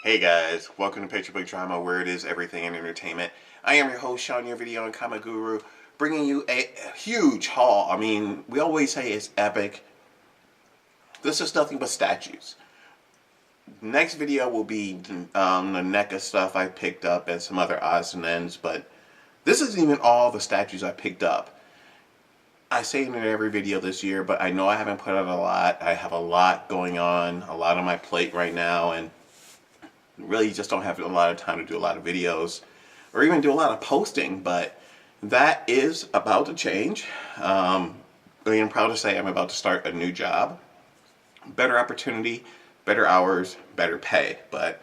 Hey guys, welcome to Picture Book Drama, where it is everything in entertainment. I am your host, Sean, your video and comic guru, bringing you a huge haul. I mean, we always say it's epic. This is nothing but statues. Next video will be the NECA stuff I picked up and some other odds and ends, but this isn't even all the statues I picked up. I say it in every video this year, but I know I haven't put out a lot. I have a lot going on, a lot on my plate right now, and really just don't have a lot of time to do a lot of videos or even do a lot of posting, but that is about to change. I am proud to say I'm about to start a new job. Better opportunity, better hours, better pay, but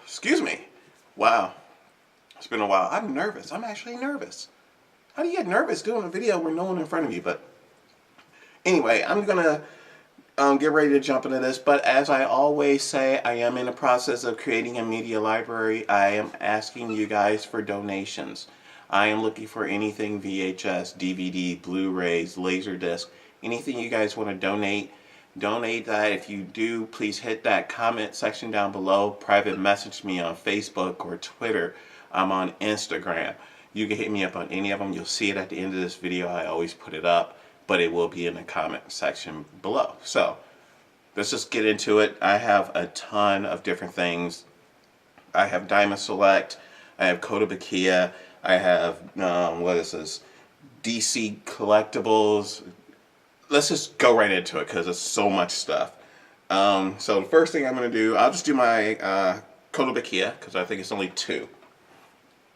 excuse me. Wow. It's been a while. I'm nervous. I'm actually nervous. How do you get nervous doing a video with no one in front of you? But anyway, I'm gonna get ready to jump into this, but as I always say, I am in the process of creating a media library. I am asking you guys for donations. I am looking for anything VHS, DVD, Blu-rays, Laserdisc, anything you guys want to donate. Donate that. If you do, please hit that comment section down below. Private message me on Facebook or Twitter. I'm on Instagram. You can hit me up on any of them. You'll see it at the end of this video. I always put it up, but it will be in the comment section below. So let's just get into it. I have a ton of different things. I have Diamond Select. I have Kotobukiya. I have, what is this? DC Collectibles. Let's just go right into it because there's so much stuff. So the first thing I'm going to do, I'll just do my Kotobukiya because I think it's only two.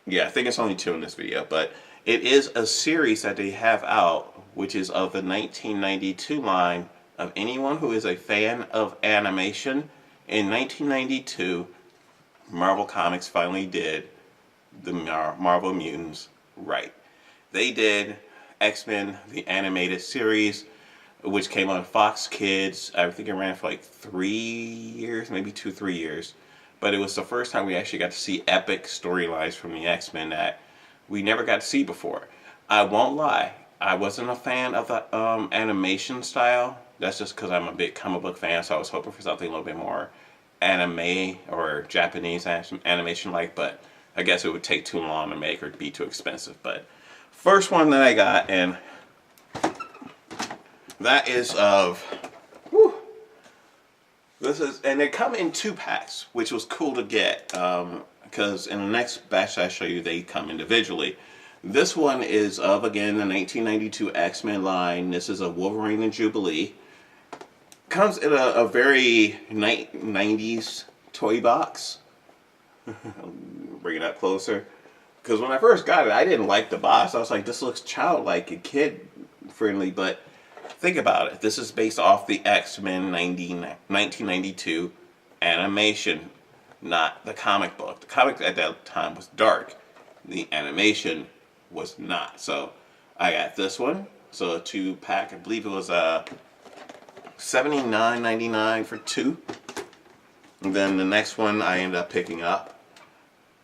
Yeah, I think it's only two in this video, but it is a series that they have out, which is of the 1992 line of anyone who is a fan of animation. In 1992, Marvel Comics finally did the Marvel Mutants right. They did X-Men, the animated series, which came on Fox Kids. I think it ran for like 3 years, maybe 2-3 years. But it was the first time we actually got to see epic storylines from the X-Men that we never got to see before. I won't lie, I wasn't a fan of the animation style. That's just because I'm a big comic book fan, so I was hoping for something a little bit more anime or Japanese animation like, but I guess it would take too long to make or be too expensive. But first one that I got, and that is of, this is, and they come in 2 packs, which was cool to get, because in the next batch I show you, they come individually. This one is of, again, the 1992 X-Men line. This is a Wolverine and Jubilee. Comes in a very 90s toy box. Bring it up closer. Because when I first got it, I didn't like the box. I was like, this looks childlike and kid-friendly, but think about it. This is based off the X-Men 1992 animation, not the comic book. The comic at that time was dark. The animation was not. So I got this one. So a 2-pack. I believe it was $79.99 for 2. And then the next one I ended up picking up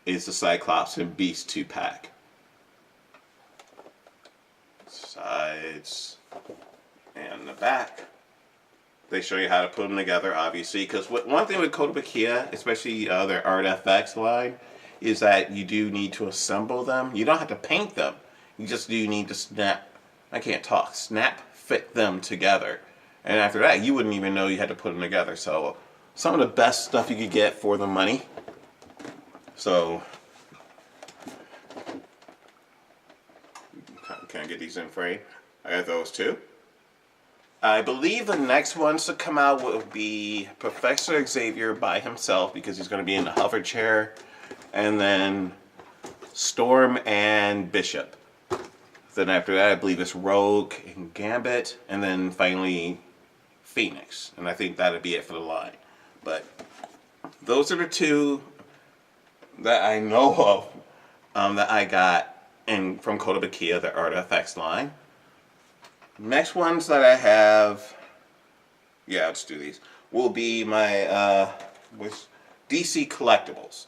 is the Cyclops and Beast 2-pack. Sides and the back. They show you how to put them together, obviously, because one thing with Kotobukiya, especially their Art FX line, is that you do need to assemble them. You don't have to paint them. You just do need to snap fit them together. And after that, you wouldn't even know you had to put them together. So some of the best stuff you could get for the money. So can I get these in frame? I got those too. I believe the next ones to come out will be Professor Xavier by himself, because he's going to be in the hover chair, and then Storm and Bishop. Then after that, I believe it's Rogue and Gambit, and then finally Phoenix. And I think that'll be it for the line. But those are the 2 that I know of that I got from Kotobukiya, the Art FX line. Next ones that I have, yeah, let's do these, will be my DC Collectibles.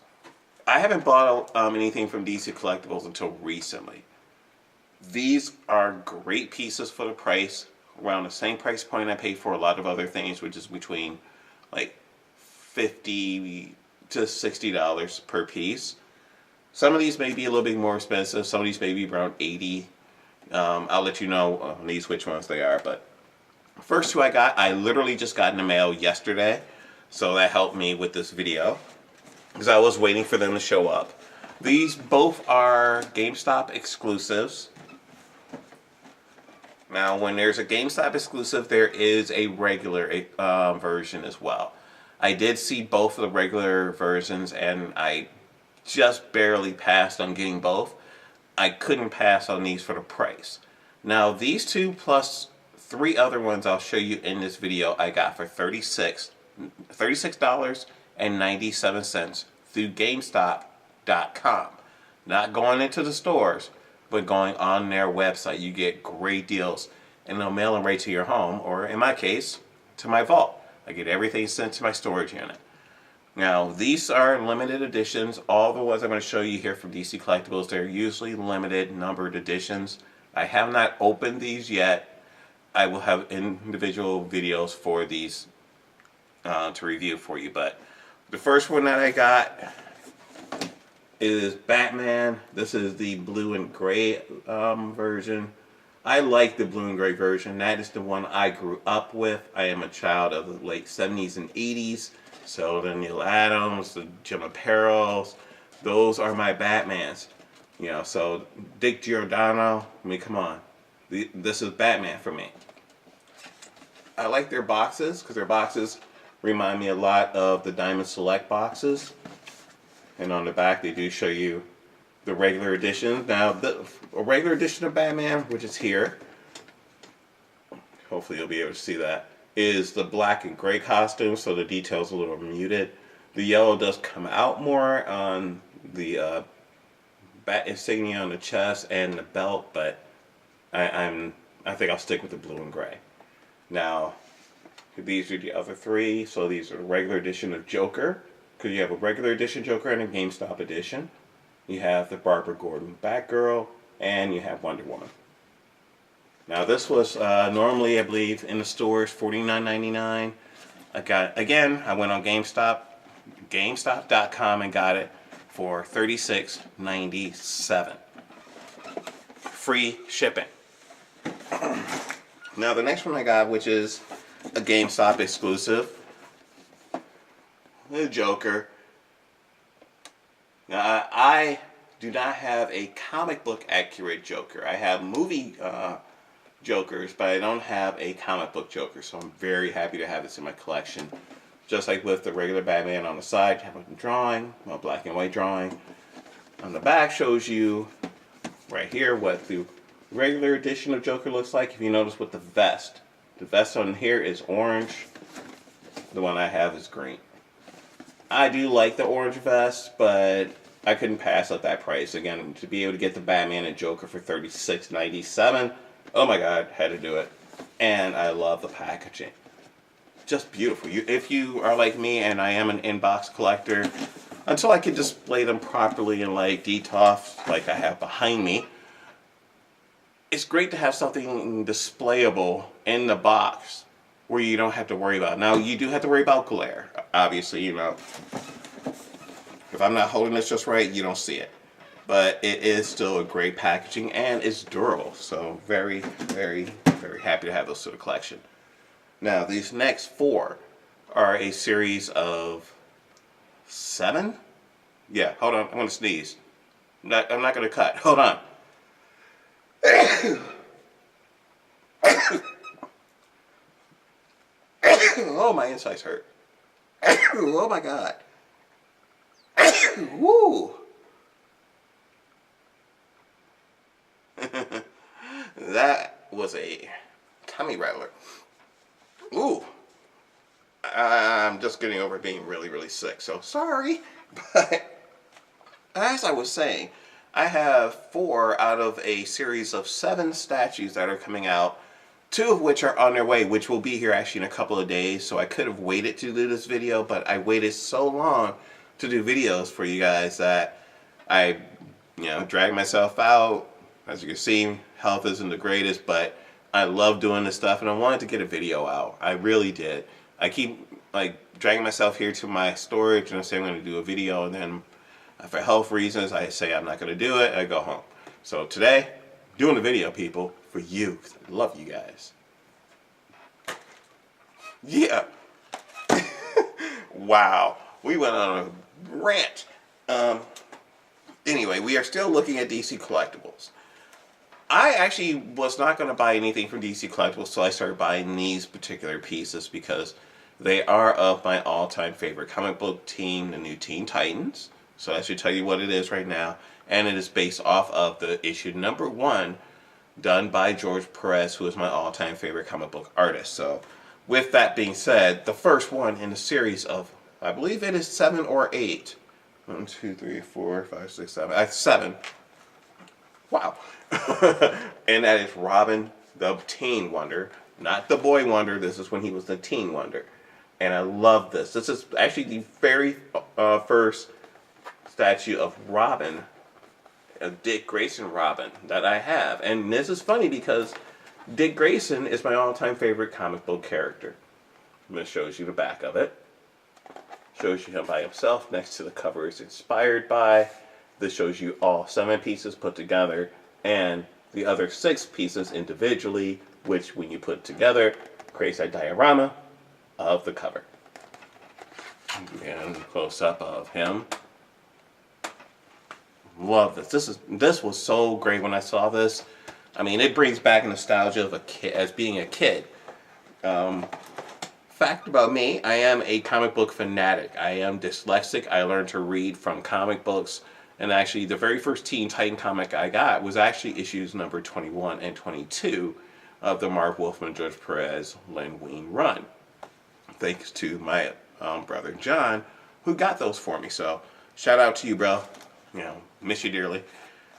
I haven't bought anything from DC Collectibles until recently. These are great pieces for the price, around the same price point I paid for a lot of other things, which is between like $50 to $60 per piece. Some of these may be a little bit more expensive. Some of these may be around 80. I'll let you know on these which ones they are. But the first two I literally just got in the mail yesterday. So that helped me with this video, because I was waiting for them to show up. These both are GameStop exclusives. Now, when there's a GameStop exclusive, there is a regular version as well. I did see both of the regular versions, and I just barely passed on getting both. I couldn't pass on these for the price. Now, these two plus 3 other ones I'll show you in this video I got for $36.97 through GameStop.com. Not going into the stores, but going on their website. You get great deals, and they'll mail them right to your home, or in my case, to my vault. I get everything sent to my storage unit. Now, these are limited editions. All the ones I'm going to show you here from DC Collectibles, they're usually limited numbered editions. I have not opened these yet. I will have individual videos for these to review for you. But the first one that I got is Batman. This is the blue and gray version. I like the blue and gray version. That is the one I grew up with. I am a child of the late 70s and 80s. So the Neil Adams, the Jim Apparels, those are my Batmans. You know, so Dick Giordano, I mean, come on. This is Batman for me. I like their boxes, because their boxes remind me a lot of the Diamond Select boxes. And on the back, they do show you the regular edition. Now, a regular edition of Batman, which is here, hopefully you'll be able to see that, is the black and gray costume, so the detail's a little muted. The yellow does come out more on the bat insignia on the chest and the belt, but I think I'll stick with the blue and gray. Now, these are the other 3. So these are the regular edition of Joker, because you have a regular edition Joker and a GameStop edition. You have the Barbara Gordon Batgirl, and you have Wonder Woman. Now, this was normally, I believe, in the stores $49.99. I went on GameStop.com and got it for $36.97. Free shipping. Now, the next one I got, which is a GameStop exclusive, the Joker. Now, I do not have a comic book accurate Joker. I have movie Jokers, but I don't have a comic book Joker, so I'm very happy to have this in my collection. Just like with the regular Batman on the side, you have a drawing, a black and white drawing. On the back shows you right here what the regular edition of Joker looks like. If you notice with the vest on here is orange. The one I have is green. I do like the orange vest, but I couldn't pass up that price. Again, to be able to get the Batman and Joker for $36.97, oh my god, had to do it. And I love the packaging. Just beautiful. If you are like me, and I am an inbox collector, until I can display them properly in like DTOF, like I have behind me, it's great to have something displayable in the box where you don't have to worry about. Now, you do have to worry about glare. Obviously, you know, if I'm not holding this just right, you don't see it. But it is still a great packaging, and it's durable. So very, very, very happy to have those to the collection. Now, these next 4 are a series of 7? Yeah, hold on. I'm going to sneeze. I'm not going to cut. Hold on. Oh, my insides hurt. Oh, my God. Woo. That was a tummy rattler. Ooh. I'm just getting over being really, really sick, so sorry. But as I was saying, I have 4 out of a series of 7 statues that are coming out, 2 of which are on their way, which will be here actually in a couple of days. So I could have waited to do this video, but I waited so long to do videos for you guys that I, dragged myself out. As you can see, health isn't the greatest, but I love doing this stuff, and I wanted to get a video out. I really did. I keep like dragging myself here to my storage and I say I'm going to do a video, and then for health reasons I say I'm not going to do it. I go home. So today, doing a video, people, for you, 'cause I love you guys. Yeah. Wow. We went on a rant. Anyway, we are still looking at DC Collectibles. I actually was not going to buy anything from DC Collectibles, so I started buying these particular pieces because they are of my all-time favorite comic book team, the new Teen Titans. So I should tell you what it is right now. And it is based off of the issue #1 done by George Perez, who is my all-time favorite comic book artist. So with that being said, the first one in the series of, I believe it is 7 or 8. 1, 2, 3, 4, 5, 6, 7. 7. Wow. And that is Robin the Teen Wonder. Not the Boy Wonder. This is when he was the Teen Wonder. And I love this. This is actually the very first statue of Robin, Dick Grayson Robin, that I have. And this is funny because Dick Grayson is my all-time favorite comic book character. This shows you the back of it. Shows you him by himself next to the cover it's inspired by. This shows you all 7 pieces put together and the other 6 pieces individually, which when you put together creates a diorama of the cover. And close up of him. Love this. This was so great when I saw this. I mean, it brings back nostalgia of a kid, as being a kid. Fact about me, I am a comic book fanatic. I am dyslexic. I learned to read from comic books. And actually, the very first Teen Titan comic I got was actually issues number 21 and 22 of the Marv Wolfman, George Perez, Len Wein run. Thanks to my brother John, who got those for me. So, shout out to you, bro. You know, miss you dearly.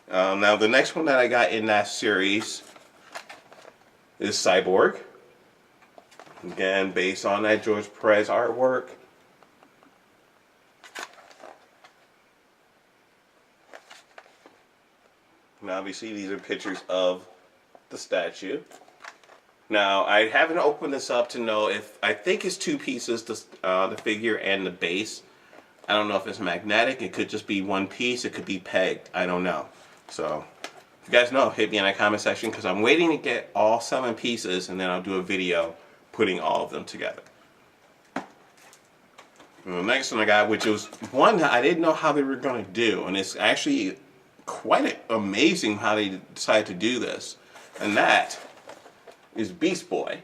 Now, the next one that I got in that series is Cyborg. Again, based on that George Perez artwork. Now, obviously, these are pictures of the statue. Now, I haven't opened this up to know if, I think it's 2 pieces, the figure and the base. I don't know if it's magnetic. It could just be 1 piece. It could be pegged. I don't know. So, if you guys know, hit me in the comment section because I'm waiting to get all 7 pieces and then I'll do a video putting all of them together. And the next one I got, which was one that I didn't know how they were going to do, and it's actually quite amazing how they decided to do this, and that is Beast Boy.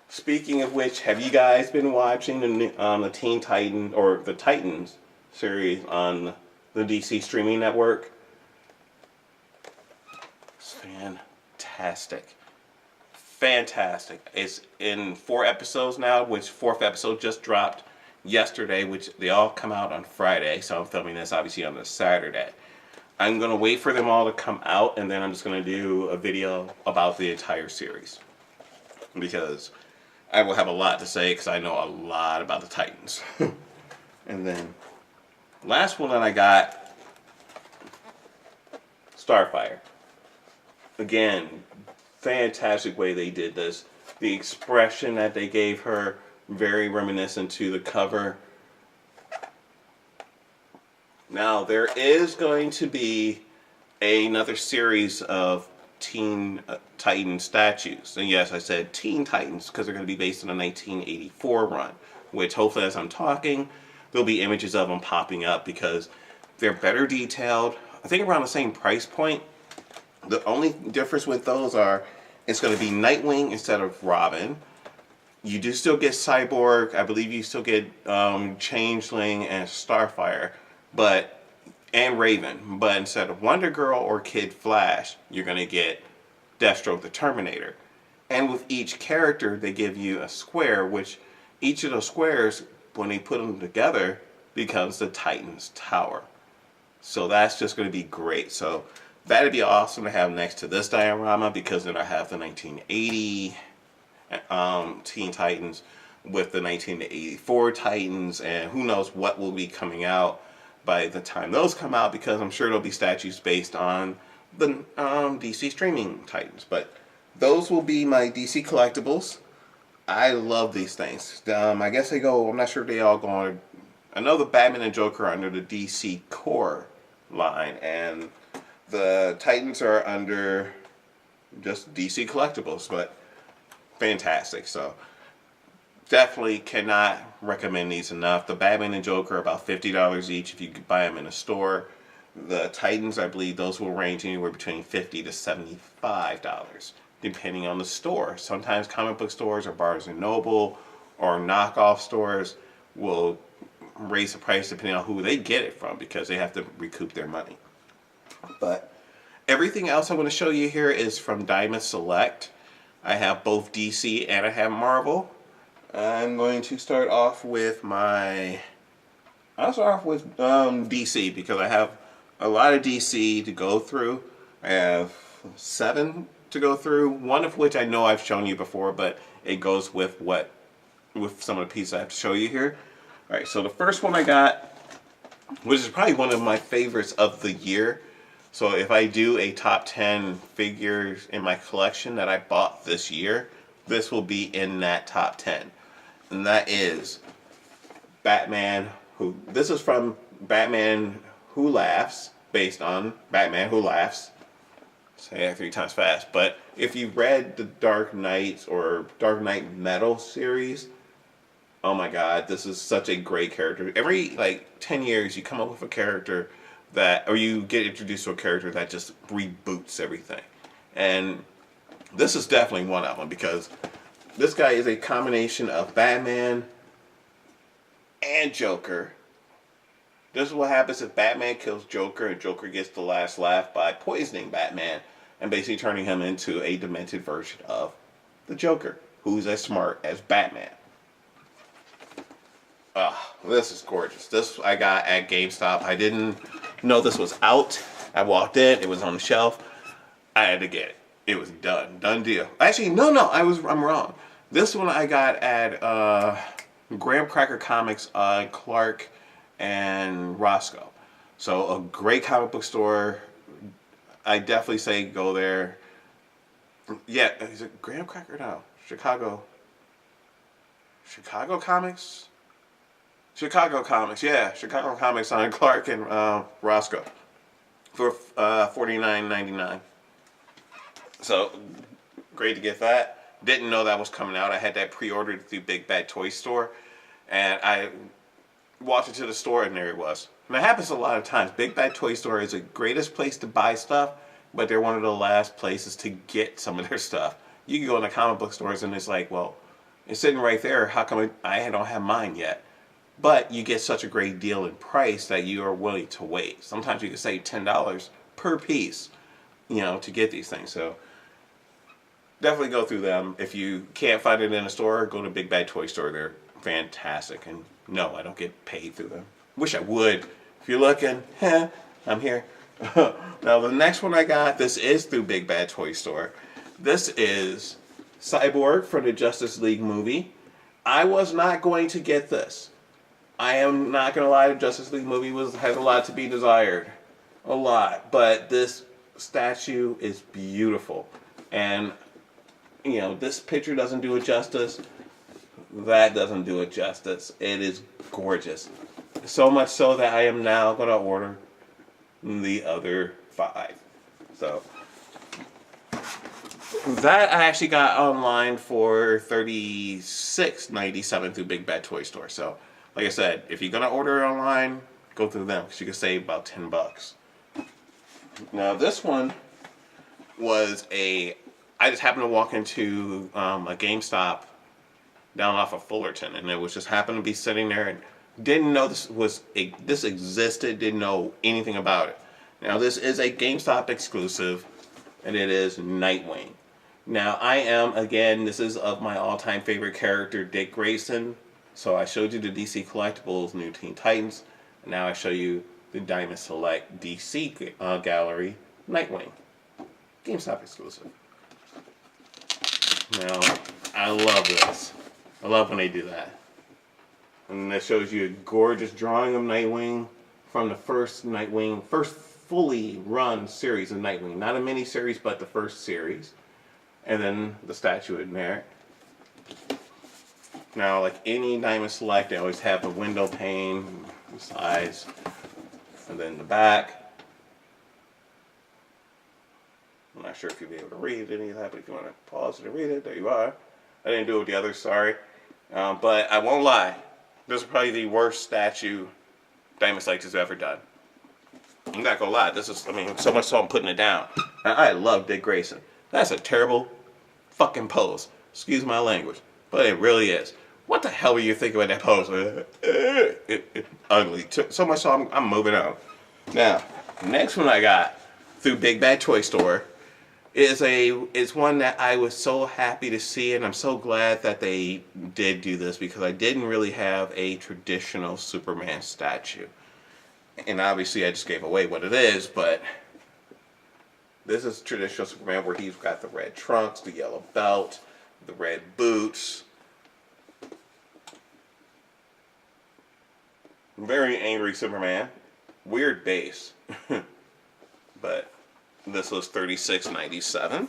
Speaking of which, have you guys been watching the Teen Titan, or the Titans series on the DC streaming network? It's fantastic. Fantastic. It's in 4 episodes now, which 4th episode just dropped yesterday, which they all come out on Friday, so I'm filming this obviously on a Saturday. I'm going to wait for them all to come out, and then I'm just going to do a video about the entire series. Because I will have a lot to say, because I know a lot about the Titans. And then, last one that I got, Starfire. Again, fantastic way they did this. The expression that they gave her, very reminiscent to the cover. Now, there is going to be another series of Teen Titan statues. And yes, I said Teen Titans because they're going to be based on a 1984 run, which hopefully as I'm talking, there'll be images of them popping up because they're better detailed. I think around the same price point. The only difference with those are it's going to be Nightwing instead of Robin. You do still get Cyborg. I believe you still get Changeling and Starfire, and Raven. But instead of Wonder Girl or Kid Flash, you're going to get Deathstroke the Terminator. And with each character, they give you a square, which each of those squares, when they put them together, becomes the Titans Tower. So that's just going to be great. So that'd be awesome to have next to this diorama, because then I have the 1980 Teen Titans with the 1984 Titans, and who knows what will be coming out by the time those come out, because I'm sure there'll be statues based on the DC streaming Titans. But those will be my DC collectibles. I love these things. I guess they go, I'm not sure if they all go on. I know the Batman and Joker are under the DC Core line, and the Titans are under just DC Collectibles, but fantastic. So definitely cannot recommend these enough. The Batman and Joker are about $50 each if you could buy them in a store. The Titans, I believe those will range anywhere between $50 to $75, depending on the store. Sometimes comic book stores or Barnes and Noble or knockoff stores will raise the price depending on who they get it from, because they have to recoup their money. But everything else I'm going to show you here is from Diamond Select. I have both DC and I have Marvel. I'm going to start off with DC, because I have a lot of DC to go through. I have 7 to go through, one of which I know I've shown you before, but it goes with some of the pieces I have to show you here. Alright, so the first one I got, which is probably one of my favorites of the year. So if I do a top 10 figures in my collection that I bought this year, this will be in that top 10. And that is Batman this is from Batman Who Laughs, based on Batman Who Laughs. Say that 3 times fast. But if you read the Dark Knight or Dark Knight Metal series, oh my god, this is such a great character. Every 10 years you come up with a character or you get introduced to a character that just reboots everything. And this is definitely one of them, because this guy is a combination of Batman and Joker. This is what happens if Batman kills Joker and Joker gets the last laugh by poisoning Batman and basically turning him into a demented version of the Joker, who's as smart as Batman. This is gorgeous. This I got at GameStop. I didn't know this was out. I walked in, it was on the shelf. I had to get it. It was done deal. Actually, no, I'm wrong. This one I got at Graham Cracker Comics on Clark and Roscoe. So a great comic book store. I definitely say go there. Yeah, is it Graham Cracker? No, Chicago Comics. Chicago Comics, yeah, Chicago Comics on Clark and Roscoe for $49.99. So great to get that. Didn't know that was coming out. I had that pre-ordered through Big Bad Toy Store, and I walked into the store and there it was. And that happens a lot of times. Big Bad Toy Store is the greatest place to buy stuff, but they're one of the last places to get some of their stuff. You can go in the comic book stores and it's like, well, it's sitting right there. How come I don't have mine yet? But you get such a great deal in price that you are willing to wait. Sometimes you can save $10 per piece, to get these things. So definitely go through them. If you can't find it in a store, go to Big Bad Toy Store. They're fantastic. And no, I don't get paid through them. Wish I would. If you're looking, I'm here. Now the next one I got, this is through Big Bad Toy Store. This is Cyborg from the Justice League movie. I was not going to get this. I am not going to lie, the Justice League movie has a lot to be desired. A lot. But this statue is beautiful. And, this picture doesn't do it justice. That doesn't do it justice. It is gorgeous. So much so that I am now going to order the other 5. So that I actually got online for $36.97 through Big Bad Toy Store. So like I said, if you're going to order it online, go through them, because you can save about $10. Now this one was I just happened to walk into a GameStop down off of Fullerton, and it was just happened to be sitting there, and didn't know this existed, didn't know anything about it. Now this is a GameStop exclusive, and it is Nightwing. Now this is of my all-time favorite character, Dick Grayson. So I showed you the DC Collectibles New Teen Titans, and now I show you the Diamond Select DC Gallery Nightwing. GameStop exclusive. Now, I love this. I love when they do that. And that shows you a gorgeous drawing of Nightwing from the first fully run series of Nightwing. Not a mini-series, but the first series. And then the statue in there. Now, like any Diamond Select, they always have the window pane, the sides, and then the back. I'm not sure if you'll be able to read any of that, but if you want to pause it and read it, there you are. I didn't do it with the others, sorry. But I won't lie, this is probably the worst statue Diamond Select has ever done. I'm not gonna lie, this is, I mean, so much so I'm putting it down. I love Dick Grayson. That's a terrible fucking pose. Excuse my language, but it really is. What the hell were you thinking about that pose? It's ugly. So much so I'm moving on. Now, the next one I got through Big Bad Toy Store is one that I was so happy to see, and I'm so glad that they did do this because I didn't really have a traditional Superman statue. And obviously I just gave away what it is, but this is traditional Superman where he's got the red trunks, the yellow belt, the red boots. Very angry Superman. Weird base. But this was $36.97.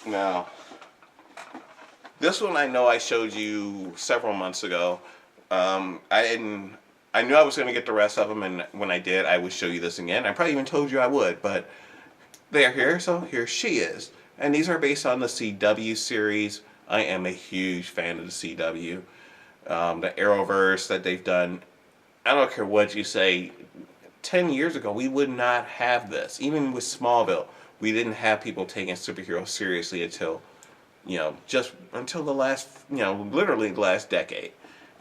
Now, this one I know I showed you several months ago. I knew I was going to get the rest of them, and when I did, I would show you this again. I probably even told you I would, but they're here, so here she is. And these are based on the CW series. I am a huge fan of the CW. The Arrowverse that they've done, I don't care what you say, 10 years ago, we would not have this. Even with Smallville, we didn't have people taking superheroes seriously until, just until the last, literally the last decade.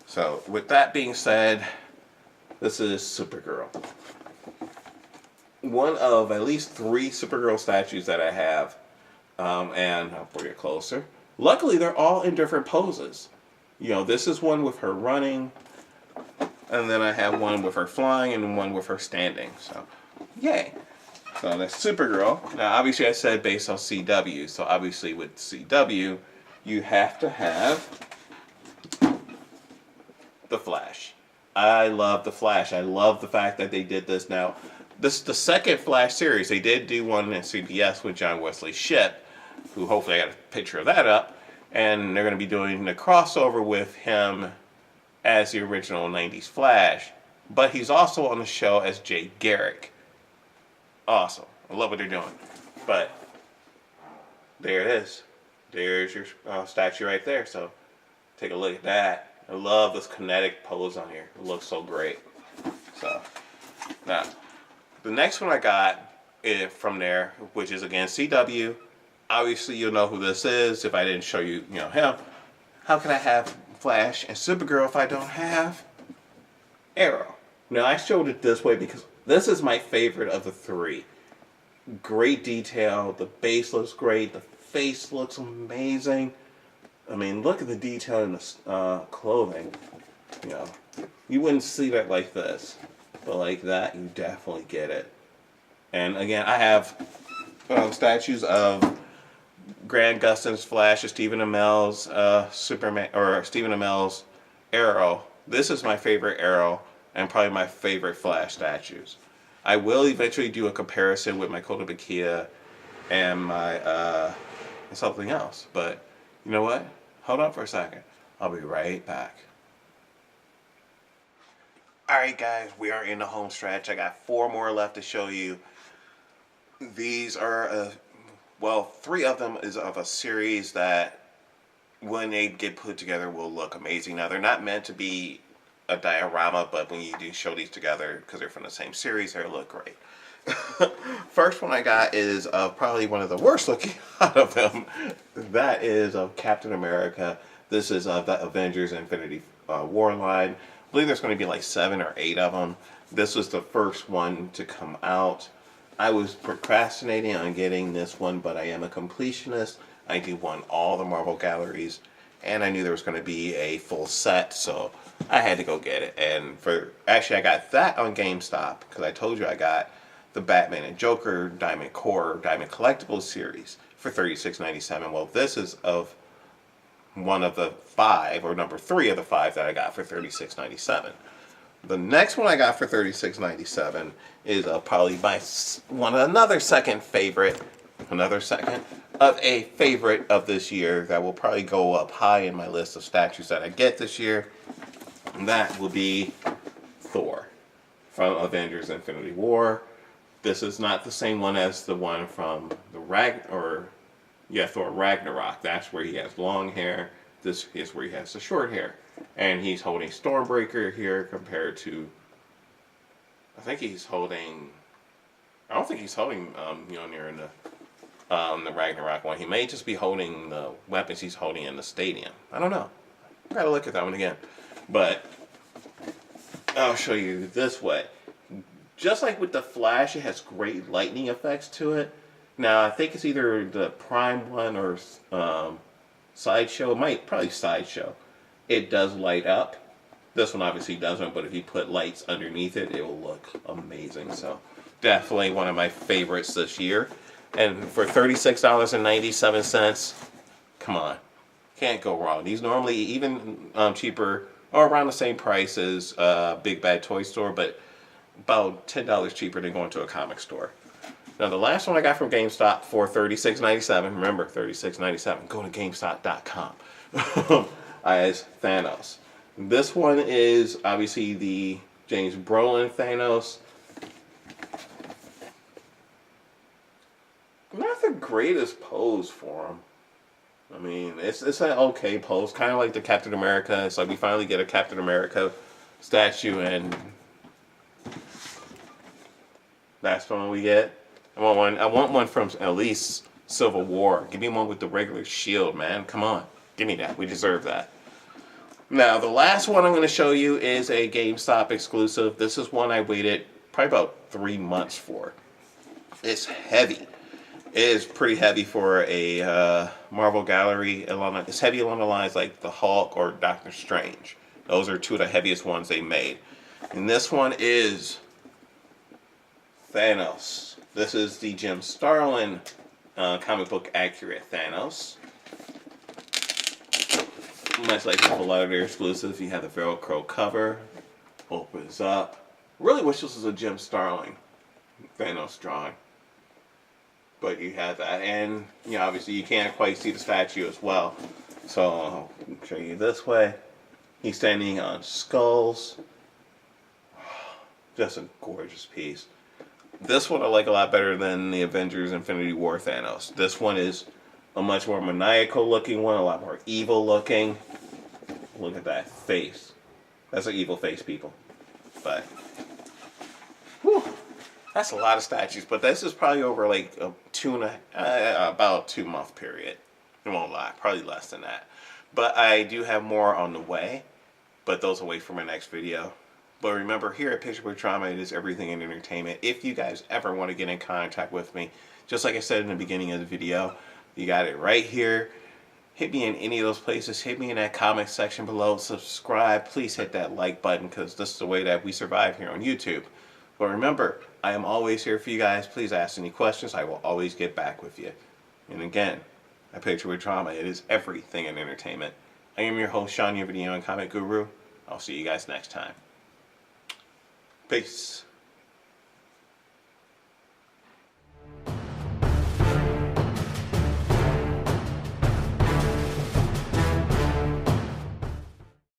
So, with that being said, this is Supergirl. One of at least 3 Supergirl statues that I have, and I'll bring it closer. Luckily, they're all in different poses. This is one with her running, and then I have one with her flying, and one with her standing. So, yay. So that's Supergirl. Now, obviously, I said based on CW. So, obviously, with CW, you have to have the Flash. I love the Flash. I love the fact that they did this. Now, this is the second Flash series. They did do one in CBS with John Wesley Shipp, who hopefully I got a picture of that up. And they're going to be doing the crossover with him as the original 90s Flash. But he's also on the show as Jay Garrick. Awesome. I love what they're doing. But there it is. There's your statue right there. So take a look at that. I love this kinetic pose on here. It looks so great. So now, the next one I got from there, which is again CW. Obviously, you'll know who this is if I didn't show you, him. How can I have Flash and Supergirl if I don't have Arrow? Now, I showed it this way because this is my favorite of the 3. Great detail. The base looks great. The face looks amazing. I mean, look at the detail in the clothing. You wouldn't see that like this. But like that, you definitely get it. And again, I have statues of Grant Gustin's Flash, or Stephen Amell's Superman, or Stephen Amell's Arrow. This is my favorite Arrow, and probably my favorite Flash statues. I will eventually do a comparison with my Kotobukiya and my something else. But you know what? Hold on for a second. I'll be right back. Alright guys, we are in the home stretch. I got 4 more left to show you. These are, 3 of them is of a series that when they get put together will look amazing. Now, they're not meant to be a diorama, but when you do show these together, because they're from the same series, they look great. First one I got is probably one of the worst looking out of them. That is of Captain America. This is of the Avengers Infinity War line. I believe there's going to be like 7 or 8 of them. This was the first one to come out. I was procrastinating on getting this one, but I am a completionist. I do want all the Marvel galleries, and I knew there was going to be a full set, so I had to go get it. And actually, I got that on GameStop because I told you I got the Batman and Joker Diamond Core Diamond Collectibles series for $36.97. Well, this is of one of the 5, or number 3 of the 5 that I got for $36.97. The next one I got for $36.97 is probably another second favorite. another second, of a favorite of this year that will probably go up high in my list of statues that I get this year. And that will be Thor from Avengers Infinity War. This is not the same one as the one from the Thor Ragnarok. That's where he has long hair. This is where he has the short hair. And he's holding Stormbreaker here compared to, I don't think he's holding Mjolnir in the Ragnarok one. He may just be holding the weapons he's holding in the stadium. I don't know. I gotta look at that one again. But I'll show you this way. Just like with the Flash, it has great lightning effects to it. Now, I think it's either the Prime one or Sideshow. Probably Sideshow. It does light up. This one obviously doesn't, but if you put lights underneath it, it will look amazing. So, definitely one of my favorites this year. And for $36.97, come on. Can't go wrong. These normally even cheaper, or around the same price as Big Bad Toy Store, but about $10 cheaper than going to a comic store. Now, the last one I got from GameStop for $36.97, remember, $36.97, go to GameStop.com, as Thanos. This one is obviously the James Brolin Thanos. Not the greatest pose for him. I mean, it's an okay pose, kind of like the Captain America. It's like we finally get a Captain America statue, and that's the one we get. I want one from at least Civil War. Give me one with the regular shield, man. Come on, give me that. We deserve that. Now, the last one I'm going to show you is a GameStop exclusive. This is one I waited probably about 3 months for. It's heavy. It is pretty heavy for a Marvel Gallery. It's heavy along the lines like the Hulk or Doctor Strange. Those are two of the heaviest ones they made. And this one is Thanos. This is the Jim Starlin comic book accurate Thanos. Much like a lot of their exclusives, you have the Velcro cover. Opens up. Really wish this was a Jim Starlin Thanos drawing. But you have that, and obviously you can't quite see the statue as well. So I'll show you this way. He's standing on skulls. Just a gorgeous piece. This one I like a lot better than the Avengers Infinity War Thanos. This one is a much more maniacal looking one, a lot more evil looking. Look at that face. That's an evil face, people. But whew, that's a lot of statues. But this is probably over like about 2 month period. I won't lie, probably less than that. But I do have more on the way. But those will wait for my next video. But remember, here at Picture Book Drama, it is everything in entertainment. If you guys ever want to get in contact with me, just like I said in the beginning of the video, you got it right here. Hit me in any of those places. Hit me in that comment section below. Subscribe. Please hit that like button, because this is the way that we survive here on YouTube. But remember, I am always here for you guys. Please ask any questions. I will always get back with you. And again, at Picture Book Drama, it is everything in entertainment. I am your host, Sean, your video and comic guru. I'll see you guys next time. Peace.